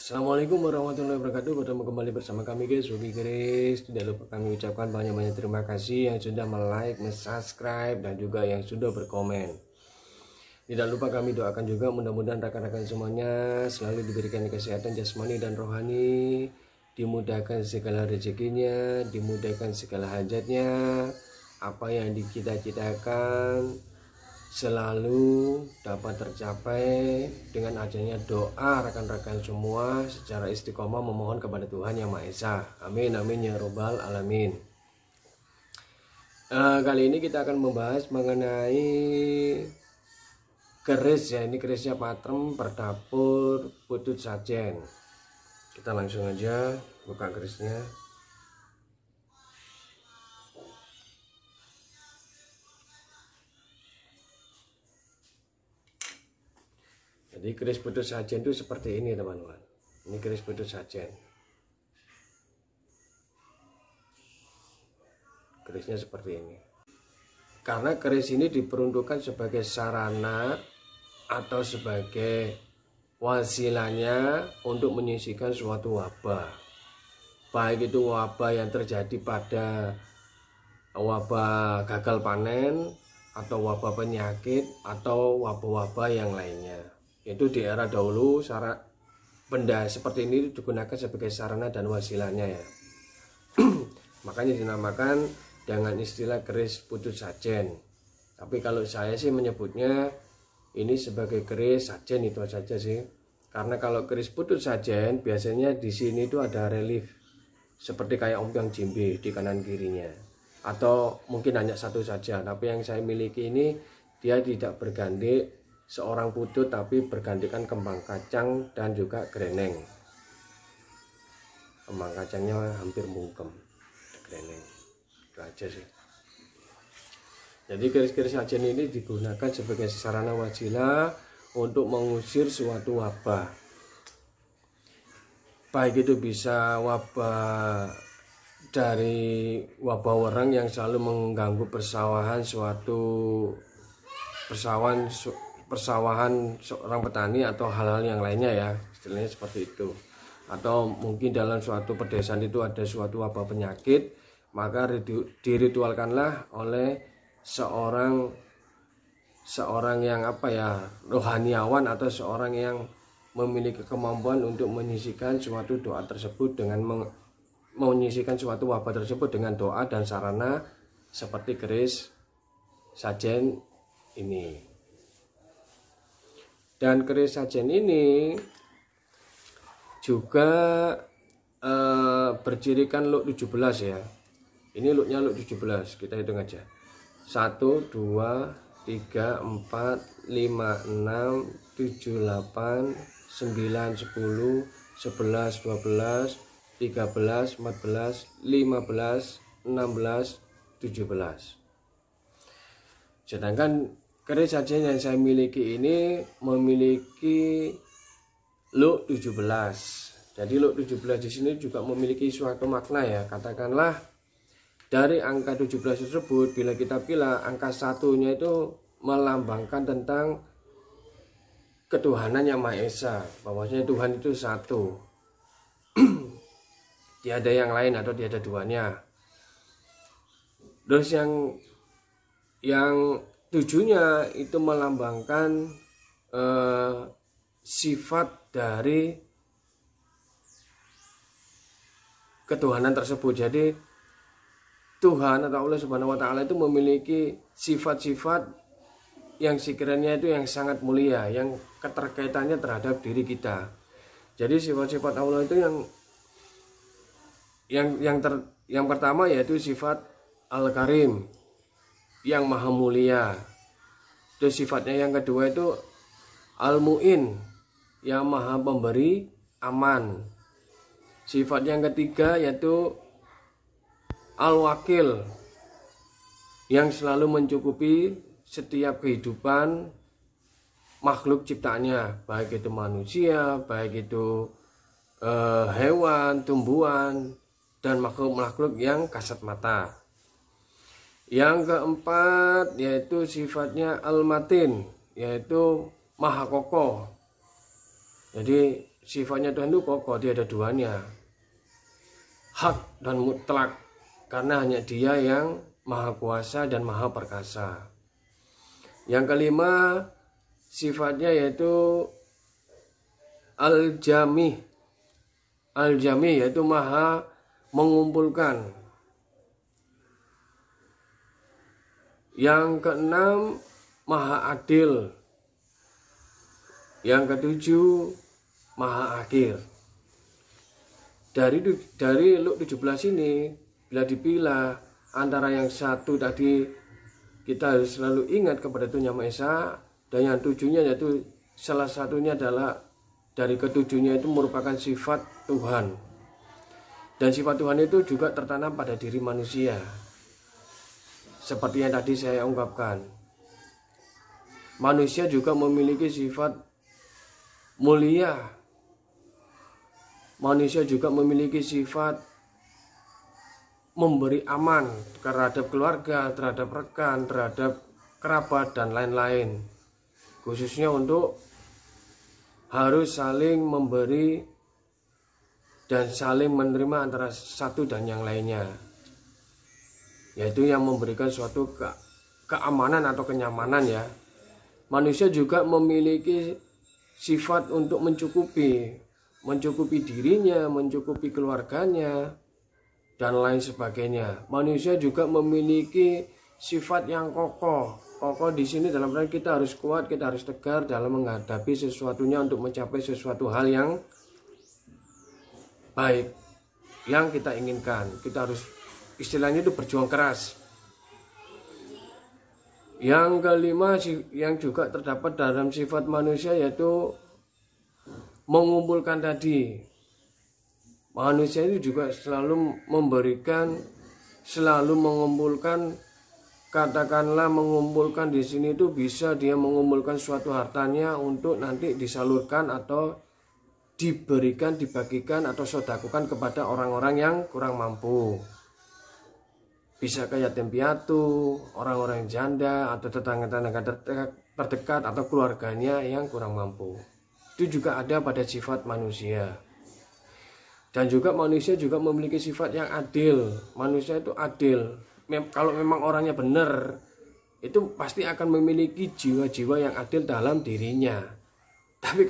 Assalamualaikum warahmatullahi wabarakatuh. Bertemu kembali bersama kami guys, Ruby Grace. Tidak lupa kami ucapkan banyak-banyak terima kasih yang sudah like, subscribe, dan juga yang sudah berkomen. Tidak lupa kami doakan juga mudah-mudahan rekan-rekan semuanya selalu diberikan kesehatan jasmani dan rohani, dimudahkan segala rezekinya, dimudahkan segala hajatnya, apa yang dicita-citakan selalu dapat tercapai dengan adanya doa rekan-rekan semua secara istiqomah memohon kepada Tuhan Yang Maha Esa. Amin amin ya robbal alamin. Kali ini kita akan membahas mengenai keris ya. Ini kerisnya patrem berdapur putut sajen. Kita langsung aja buka kerisnya. Jadi keris putut sajen itu seperti ini teman-teman. Ini keris putut sajen. Kerisnya seperti ini. Karena keris ini diperuntukkan sebagai sarana atau sebagai wasilanya untuk menyisikan suatu wabah. Baik itu wabah yang terjadi pada wabah gagal panen, atau wabah penyakit, atau wabah-wabah yang lainnya. Itu di era dahulu benda seperti ini digunakan sebagai sarana dan wasilanya ya. Makanya dinamakan dengan istilah keris putut sajen. Tapi kalau saya sih menyebutnya ini sebagai keris sajen itu saja sih. Karena kalau keris putut sajen biasanya di sini itu ada relief seperti kayak ompong jimbe di kanan kirinya. Atau mungkin hanya satu saja. Tapi yang saya miliki ini dia tidak berganti seorang putut, tapi bergantikan kembang kacang dan juga greneng. Kembang kacangnya hampir mungkem, greneng. Itu aja sih. Jadi keris-keris sajen ini digunakan sebagai sarana wasilah untuk mengusir suatu wabah. Baik itu bisa wabah dari wabah wereng yang selalu mengganggu persawahan seorang petani atau hal-hal yang lainnya ya, istilahnya seperti itu. Atau mungkin dalam suatu pedesaan itu ada suatu wabah penyakit, maka diritualkanlah oleh seorang yang rohaniawan atau seorang yang memiliki kemampuan untuk menyisikan suatu doa tersebut dengan menyisikan suatu wabah tersebut dengan doa dan sarana seperti keris sajen ini. Dan keris sajen ini juga bercirikan luk 17 ya. Ini luknya luk 17, kita hitung aja. 1, 2, 3, 4, 5, 6, 7, 8, 9, 10, 11, 12, 13, 14, 15, 16, 17. Sedangkan keris sajen yang saya miliki ini memiliki luk 17. Jadi luk 17 di sini juga memiliki suatu makna ya. Katakanlah dari angka 17 tersebut, bila kita pilih angka satunya itu melambangkan tentang ketuhanan Yang Maha Esa, bahwasanya Tuhan itu satu. Tiada yang lain atau tiada duanya. Terus yang tujuhnya itu melambangkan sifat dari ketuhanan tersebut. Jadi Tuhan atau Allah Subhanahu wa Ta'ala itu memiliki sifat-sifat yang sekiranya itu yang sangat mulia, yang keterkaitannya terhadap diri kita. Jadi sifat-sifat Allah itu yang pertama yaitu sifat Al-Karim, yang maha mulia. Terus sifatnya yang kedua itu Al-Mu'in, yang maha pemberi aman. Sifat yang ketiga yaitu Al-Wakil, yang selalu mencukupi setiap kehidupan makhluk ciptaannya, baik itu manusia, baik itu hewan, tumbuhan, dan makhluk-makhluk yang kasat mata. Yang keempat yaitu sifatnya Al-Matin, yaitu maha kokoh. Jadi sifatnya Tuhan itu kokoh, dia ada duanya, hak dan mutlak, karena hanya dia yang maha kuasa dan maha perkasa. Yang kelima, sifatnya yaitu al-jami. Al-jami yaitu maha mengumpulkan. Yang keenam, maha adil. Yang ketujuh, maha akhir. Dari Luq 17 ini, bila dipilah antara yang satu tadi, kita harus selalu ingat kepada Tuhan Yang Maha Esa, dan yang tujuhnya yaitu salah satunya adalah dari ketujuhnya itu merupakan sifat Tuhan. Dan sifat Tuhan itu juga tertanam pada diri manusia. Seperti yang tadi saya ungkapkan, manusia juga memiliki sifat mulia. Manusia juga memiliki sifat memberi aman terhadap keluarga, terhadap rekan, terhadap kerabat, dan lain-lain. Khususnya untuk harus saling memberi dan saling menerima antara satu dan yang lainnya, yaitu yang memberikan suatu keamanan atau kenyamanan ya. Manusia juga memiliki sifat untuk mencukupi dirinya, mencukupi keluarganya, dan lain sebagainya. Manusia juga memiliki sifat yang kokoh. Kokoh di sini dalam arti kita harus kuat, kita harus tegar dalam menghadapi sesuatunya untuk mencapai sesuatu hal yang baik yang kita inginkan. Kita harus istilahnya itu berjuang keras. Yang kelima yang juga terdapat dalam sifat manusia yaitu mengumpulkan tadi. Manusia itu juga selalu memberikan, selalu mengumpulkan. Katakanlah mengumpulkan di sini itu bisa dia mengumpulkan suatu hartanya untuk nanti disalurkan atau diberikan, dibagikan atau sedekahkan kepada orang-orang yang kurang mampu. Bisa ke yatim piatu, orang-orang janda, atau tetangga-tetangga terdekat atau keluarganya yang kurang mampu. Itu juga ada pada sifat manusia. Dan juga manusia juga memiliki sifat yang adil. Manusia itu adil. Kalau memang orangnya benar, itu pasti akan memiliki jiwa-jiwa yang adil dalam dirinya. Tapi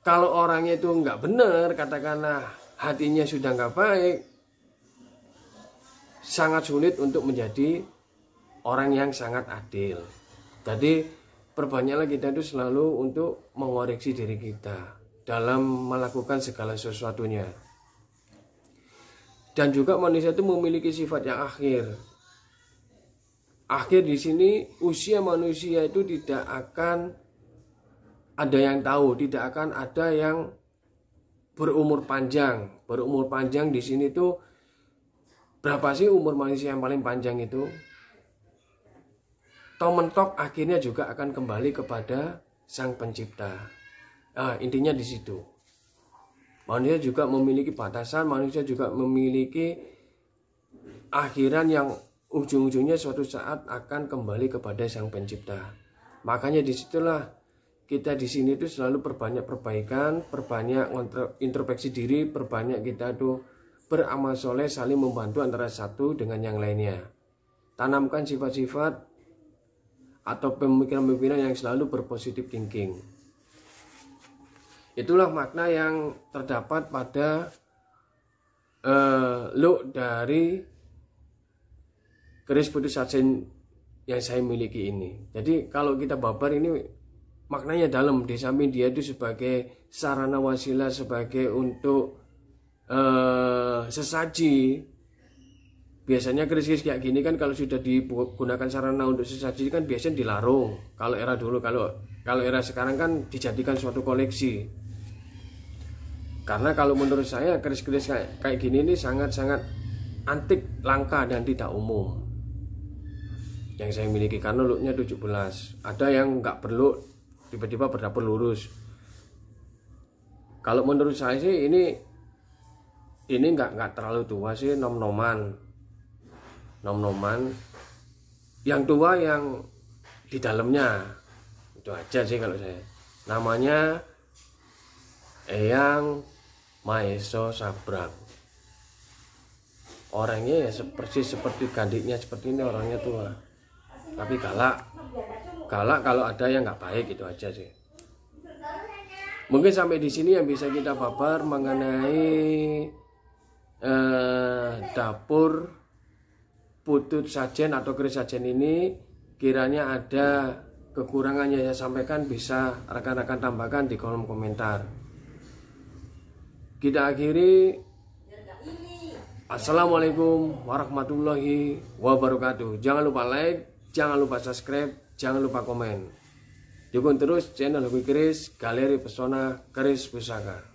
kalau orangnya itu nggak benar, katakanlah hatinya sudah nggak baik, sangat sulit untuk menjadi orang yang sangat adil. Jadi perbanyaklah kita itu selalu untuk mengoreksi diri kita dalam melakukan segala sesuatunya. Dan juga manusia itu memiliki sifat yang akhir. Akhir di sini usia manusia itu tidak akan ada yang tahu, tidak akan ada yang berumur panjang. Berumur panjang di sini tuh berapa sih umur manusia yang paling panjang itu? Toh mentok akhirnya juga akan kembali kepada Sang Pencipta. Intinya di situ. Manusia juga memiliki batasan, manusia juga memiliki akhiran yang ujung-ujungnya suatu saat akan kembali kepada Sang Pencipta. Makanya disitulah kita di sini tuh selalu perbanyak perbaikan, perbanyak introspeksi diri, perbanyak kita tuh beramal soleh, saling membantu antara satu dengan yang lainnya. Tanamkan sifat-sifat atau pemikiran-pemikiran yang selalu berpositif thinking. Itulah makna yang terdapat pada Luq dari keris putih sajen yang saya miliki ini. Jadi kalau kita babar ini maknanya dalam, di samping dia itu sebagai sarana wasilah, sebagai untuk sesaji. Biasanya keris-keris kayak gini kan kalau sudah digunakan sarana untuk sesaji kan biasanya dilarung. Kalau era dulu, kalau era sekarang kan dijadikan suatu koleksi. Karena kalau menurut saya keris-keris kayak gini ini sangat-sangat antik, langka, dan tidak umum yang saya miliki. Karena Luqnya 17. Ada yang nggak perlu tiba-tiba berdapur lurus. Kalau menurut saya sih ini nggak terlalu tua sih, nom-noman. Yang tua yang di dalamnya itu aja sih kalau saya. Namanya Eyang Maeso Sabrang. Orangnya ya seperti gandiknya seperti ini, orangnya tua. Tapi galak. Galak kalau ada yang nggak baik, itu aja sih. Mungkin sampai di sini yang bisa kita babar mengenai dapur Putut Sajen atau keris sajen ini. Kiranya ada kekurangannya saya sampaikan, bisa rekan-rekan tambahkan di kolom komentar. Kita akhiri. Assalamualaikum warahmatullahi wabarakatuh. Jangan lupa like, jangan lupa subscribe, jangan lupa komen. Dukung terus channel Hobi Keris Galeri Pesona Keris Pusaka.